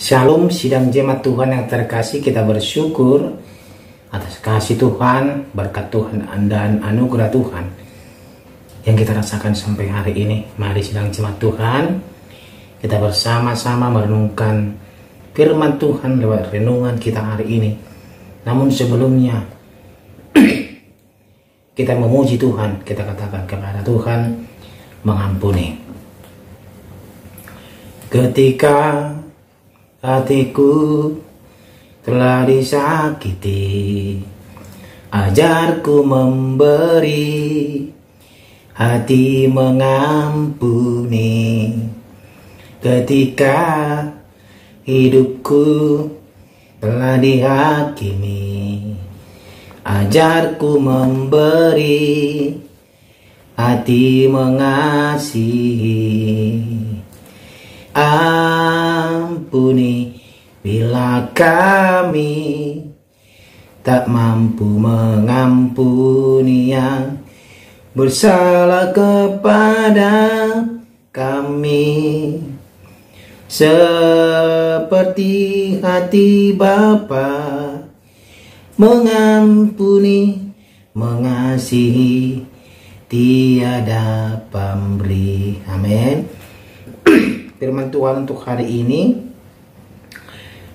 Shalom sidang jemaat Tuhan yang terkasih, kita bersyukur atas kasih Tuhan, berkat Tuhan, dan anugerah Tuhan yang kita rasakan sampai hari ini. Mari sidang jemaat Tuhan, kita bersama-sama merenungkan firman Tuhan lewat renungan kita hari ini. Namun sebelumnya kita memuji Tuhan, kita katakan kepada Tuhan, mengampuni. Ketika hatiku telah disakiti, ajarku memberi, hati mengampuni. Ketika hidupku telah dihakimi, ajarku memberi, hati mengasihi. Ampuni bila kami tak mampu mengampuni yang bersalah kepada kami, seperti hati Bapa mengampuni, mengasihi, tiada pamrih. Amin. Firman Tuhan untuk hari ini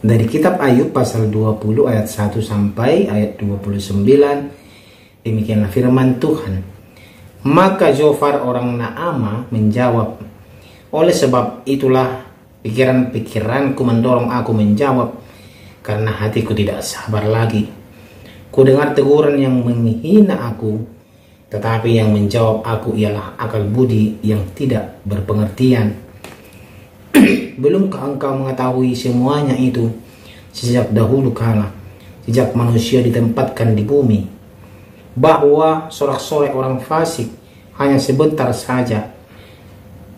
dari kitab Ayub pasal 20 ayat 1 sampai ayat 29. Demikianlah firman Tuhan. Maka Zofar orang Naama menjawab, oleh sebab itulah pikiran-pikiranku mendorong aku menjawab, karena hatiku tidak sabar lagi. Ku dengar teguran yang menghina aku, tetapi yang menjawab aku ialah akal budi yang tidak berpengertian. Belumkah engkau mengetahui semuanya itu sejak dahulu kala, sejak manusia ditempatkan di bumi, bahwa sorak-sorai orang fasik hanya sebentar saja,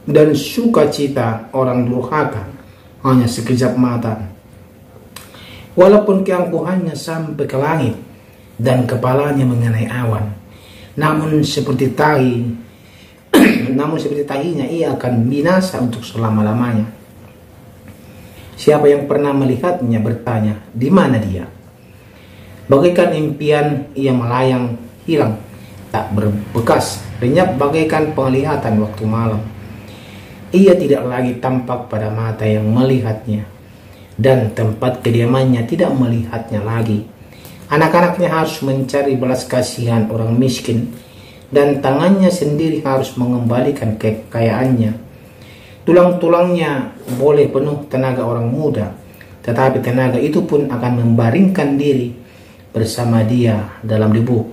dan sukacita orang durhaka hanya sekejap mata. Walaupun keangkuhannya sampai ke langit dan kepalanya mengenai awan, namun seperti tahinya ia akan binasa untuk selama-lamanya. Siapa yang pernah melihatnya bertanya, di mana dia? Bagaikan impian ia melayang hilang, tak berbekas, lenyap bagaikan penglihatan waktu malam. Ia tidak lagi tampak pada mata yang melihatnya, dan tempat kediamannya tidak melihatnya lagi. Anak-anaknya harus mencari belas kasihan orang miskin, dan tangannya sendiri harus mengembalikan kekayaannya. Tulang-tulangnya boleh penuh tenaga orang muda, tetapi tenaga itu pun akan membaringkan diri bersama dia dalam debu.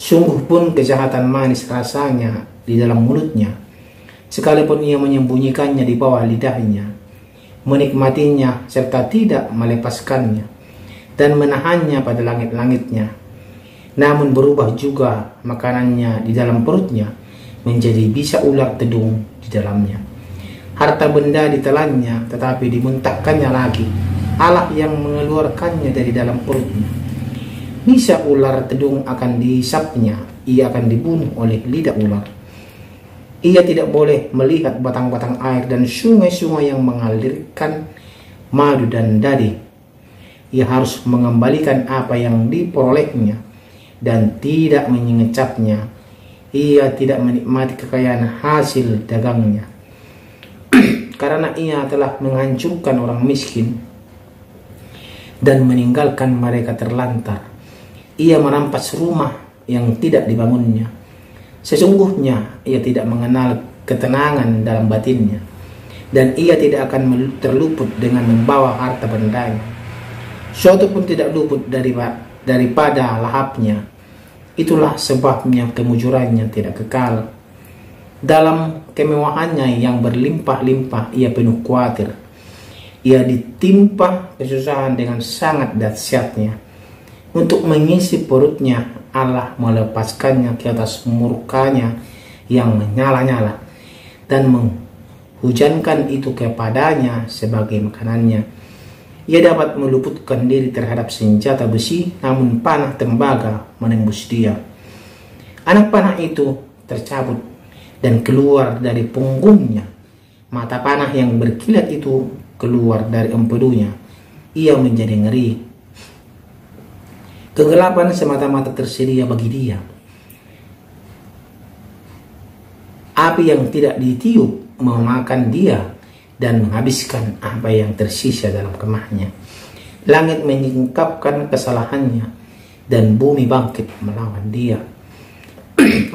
Sungguh pun kejahatan manis rasanya di dalam mulutnya, sekalipun ia menyembunyikannya di bawah lidahnya, menikmatinya serta tidak melepaskannya, dan menahannya pada langit-langitnya. Namun berubah juga makanannya di dalam perutnya, menjadi bisa ular tedung di dalamnya. Harta benda ditelannya, tetapi dimuntahkannya lagi. Allah yang mengeluarkannya dari dalam perutnya. Bisa ular tedung akan dihisapnya, ia akan dibunuh oleh lidah ular. Ia tidak boleh melihat batang-batang air dan sungai-sungai yang mengalirkan madu dan dadi. Ia harus mengembalikan apa yang diperolehnya dan tidak mengecapnya. Ia tidak menikmati kekayaan hasil dagangnya, karena ia telah menghancurkan orang miskin dan meninggalkan mereka terlantar. Ia merampas rumah yang tidak dibangunnya. Sesungguhnya ia tidak mengenal ketenangan dalam batinnya, dan ia tidak akan terluput dengan membawa harta bendanya. Suatu pun tidak luput daripada lahapnya. Itulah sebabnya kemujurannya tidak kekal. Dalam kemewahannya yang berlimpah-limpah ia penuh khawatir. Ia ditimpa kesusahan dengan sangat dahsyatnya. Untuk mengisi perutnya, Allah melepaskannya ke atas murkanya yang menyala-nyala, dan menghujankan itu kepadanya sebagai makanannya. Ia dapat meluputkan diri terhadap senjata besi, namun panah tembaga menembus dia. Anak panah itu tercabut dan keluar dari punggungnya. Mata panah yang berkilat itu keluar dari empedunya, ia menjadi ngeri. Kegelapan semata-mata tersedia bagi dia. Api yang tidak ditiup memakan dia dan menghabiskan apa yang tersisa dalam kemahnya. Langit menyingkapkan kesalahannya dan bumi bangkit melawan dia.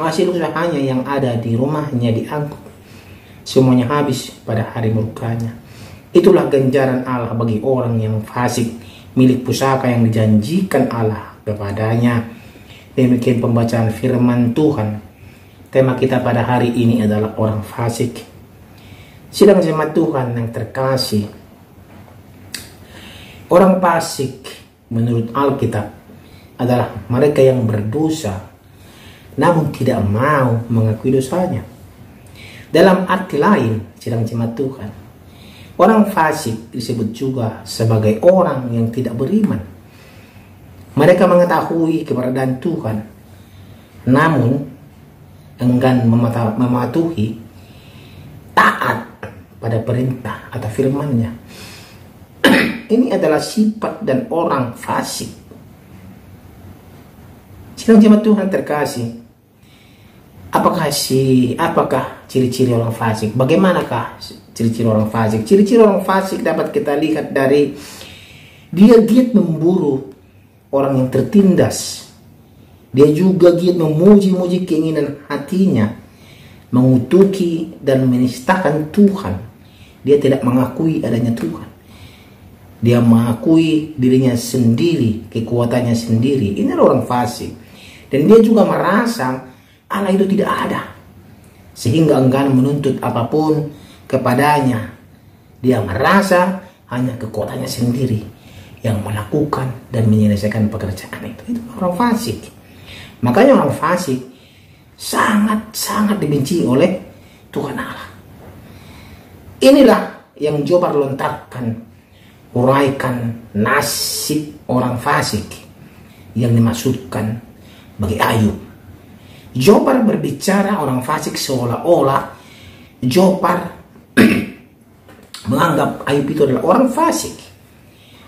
Hasil usahanya yang ada di rumahnya diangkut. Semuanya habis pada hari murkanya. Itulah ganjaran Allah bagi orang yang fasik, milik pusaka yang dijanjikan Allah kepadanya. Demikian pembacaan firman Tuhan. Tema kita pada hari ini adalah orang fasik. Sidang jemaat Tuhan yang terkasih, orang fasik menurut Alkitab adalah mereka yang berdosa namun tidak mau mengakui dosanya. Dalam arti lain, sidang jemaat Tuhan, orang fasik disebut juga sebagai orang yang tidak beriman. Mereka mengetahui keberadaan Tuhan namun enggan mematuhi, taat pada perintah atau firman-Nya. Ini adalah sifat dan orang fasik. Sidang jemaat Tuhan terkasih, apakah ciri-ciri orang fasik? Bagaimanakah ciri-ciri orang fasik? Ciri-ciri orang fasik dapat kita lihat dari dia giat memburu orang yang tertindas. Dia juga giat memuji-muji keinginan hatinya, mengutuki dan menistakan Tuhan. Dia tidak mengakui adanya Tuhan. Dia mengakui dirinya sendiri, kekuatannya sendiri. Ini adalah orang fasik. Dan dia juga merasa Allah itu tidak ada, sehingga enggan menuntut apapun kepadanya. Dia merasa hanya kekuatannya sendiri yang melakukan dan menyelesaikan pekerjaan itu. Itu orang fasik. Makanya orang fasik sangat-sangat dibenci oleh Tuhan Allah. Inilah yang Jobar lontarkan, uraikan nasib orang fasik yang dimaksudkan bagi Ayub. Jobar berbicara orang fasik seolah-olah Jobar menganggap Ayub itu adalah orang fasik.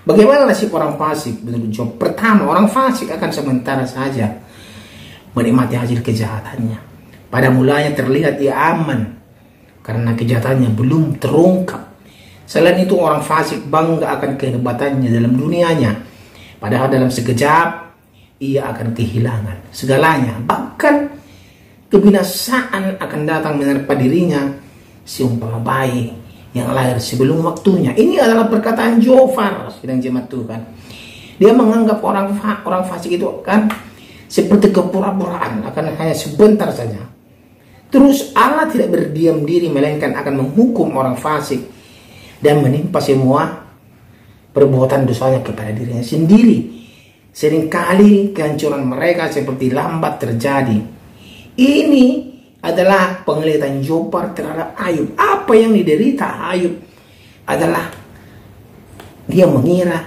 Bagaimana nasib orang fasik menurut Job? Pertama, orang fasik akan sementara saja menikmati hasil kejahatannya. Pada mulanya terlihat ia aman karena kejahatannya belum terungkap. Selain itu, orang fasik bangga akan kehebatannya dalam dunianya, padahal dalam sekejap ia akan kehilangan segalanya. Bahkan kebinasaan akan datang menerpa dirinya seumpama bayi yang lahir sebelum waktunya. Ini adalah perkataan Jobar, sidang jemaat Tuhan. Dia menganggap orang fasik itu kan seperti kepura-puraan, akan hanya sebentar saja. Terus Allah tidak berdiam diri, melainkan akan menghukum orang fasik dan menimpa semua perbuatan dosanya kepada dirinya sendiri. Seringkali kehancuran mereka seperti lambat terjadi. Ini adalah penglihatan Jobar terhadap Ayub. Apa yang diderita Ayub adalah dia mengira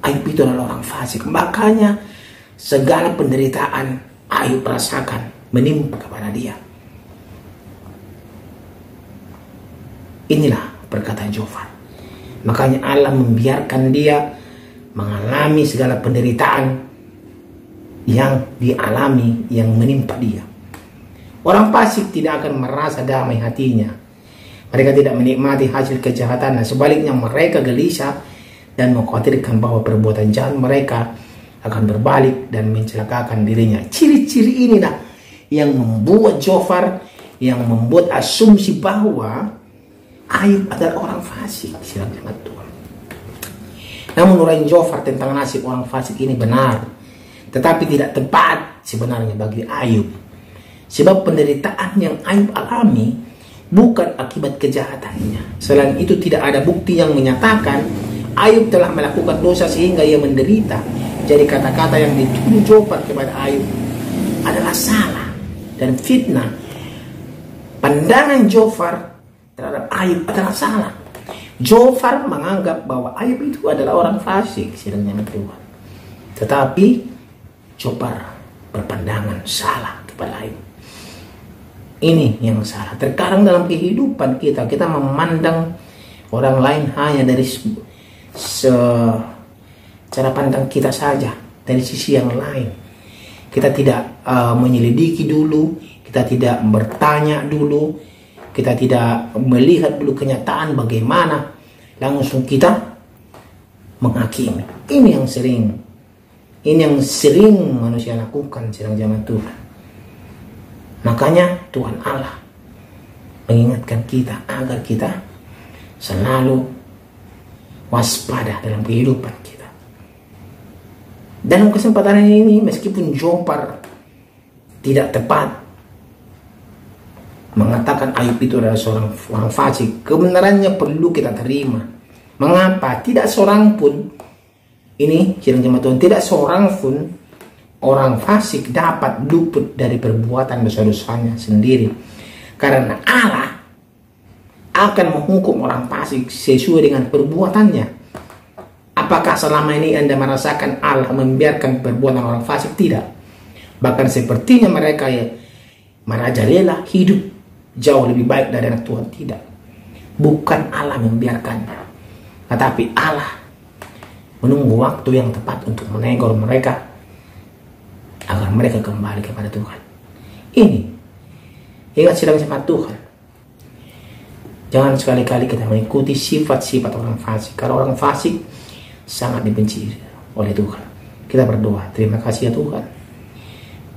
Ayub itu adalah orang fasik. Makanya segala penderitaan Ayub rasakan menimpa kepada dia. Inilah perkataan Jobar. Makanya Allah membiarkan dia mengalami segala penderitaan yang dialami, yang menimpa dia. Orang fasik tidak akan merasa damai hatinya. Mereka tidak menikmati hasil kejahatan. Sebaliknya mereka gelisah dan mengkhawatirkan bahwa perbuatan jahat mereka akan berbalik dan mencelakakan dirinya. Ciri-ciri inilah yang membuat Jobar, yang membuat asumsi bahwa Ayub adalah orang fasik. Sidang jemaat Tuhan. Namun uraian Jobar tentang nasib orang fasik ini benar, tetapi tidak tepat sebenarnya bagi Ayub. Sebab penderitaan yang Ayub alami bukan akibat kejahatannya. Selain itu tidak ada bukti yang menyatakan Ayub telah melakukan dosa sehingga ia menderita. Jadi kata-kata yang dituduh Jobar kepada Ayub adalah salah dan fitnah. Pandangan Jobar terhadap Ayub adalah salah. Jobar menganggap bahwa Ayub itu adalah orang fasik, sidangnya Tuhan. Tetapi Jobar berpandangan salah kepada Ayub. Ini yang salah. Terkadang dalam kehidupan kita memandang orang lain hanya dari cara pandang kita saja, dari sisi yang lain. Kita tidak menyelidiki dulu, kita tidak bertanya dulu, kita tidak melihat dulu kenyataan bagaimana, langsung kita menghakimi. Ini yang sering manusia lakukan sedang zaman Tuhan. Makanya Tuhan Allah mengingatkan kita agar kita selalu waspada dalam kehidupan kita. Dalam kesempatan ini, meskipun Zofar tidak tepat mengatakan Ayub itu adalah seorang orang fasik, kebenarannya perlu kita terima. Mengapa? Tidak seorang pun, ini sidang jemaat Tuhan, tidak seorang pun orang fasik dapat luput dari perbuatan dosa-dosanya sendiri. Karena Allah akan menghukum orang fasik sesuai dengan perbuatannya. Apakah selama ini Anda merasakan Allah membiarkan perbuatan orang fasik? Tidak. Bahkan sepertinya mereka merajalela hidup jauh lebih baik dari anak Tuhan. Tidak. Bukan Allah membiarkannya, tetapi Allah menunggu waktu yang tepat untuk menegur mereka agar mereka kembali kepada Tuhan. Ini ingat sidang jemaat Tuhan, jangan sekali-kali kita mengikuti sifat-sifat orang fasik. Kalau orang fasik sangat dibenci oleh Tuhan. Kita berdoa, terima kasih ya Tuhan,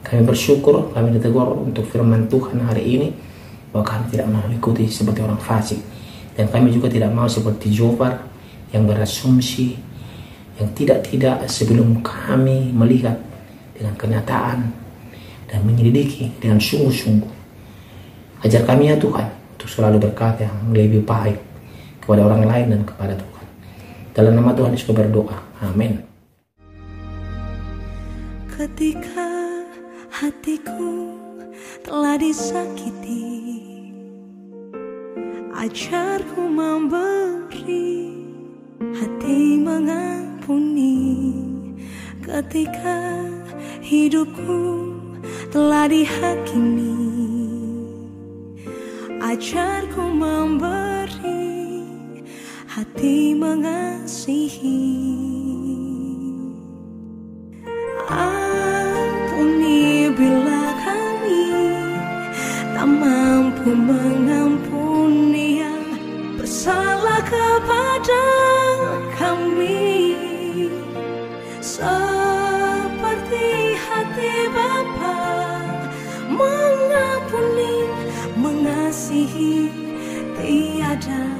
kami bersyukur kami ditegur untuk firman Tuhan hari ini, bahwa kami tidak mau mengikuti seperti orang fasik, dan kami juga tidak mau seperti Zofar yang berasumsi, yang tidak sebelum kami melihat dengan kenyataan dan menyelidiki dengan sungguh-sungguh. Ajar kami ya Tuhan untuk selalu berkata yang lebih baik kepada orang lain dan kepada Tuhan. Dalam nama Tuhan Yesus berdoa. Amin. Ketika hatiku telah disakiti, ajarku memberi, hati mengampuni. Ketika hidupku telah dihakimi, ajarku memberi, hati mengasihi. Ampuni bila kami tak mampu mengampuni yang bersalah kepada kami, seperti hati Bapa mengampuni, mengasihi, tiada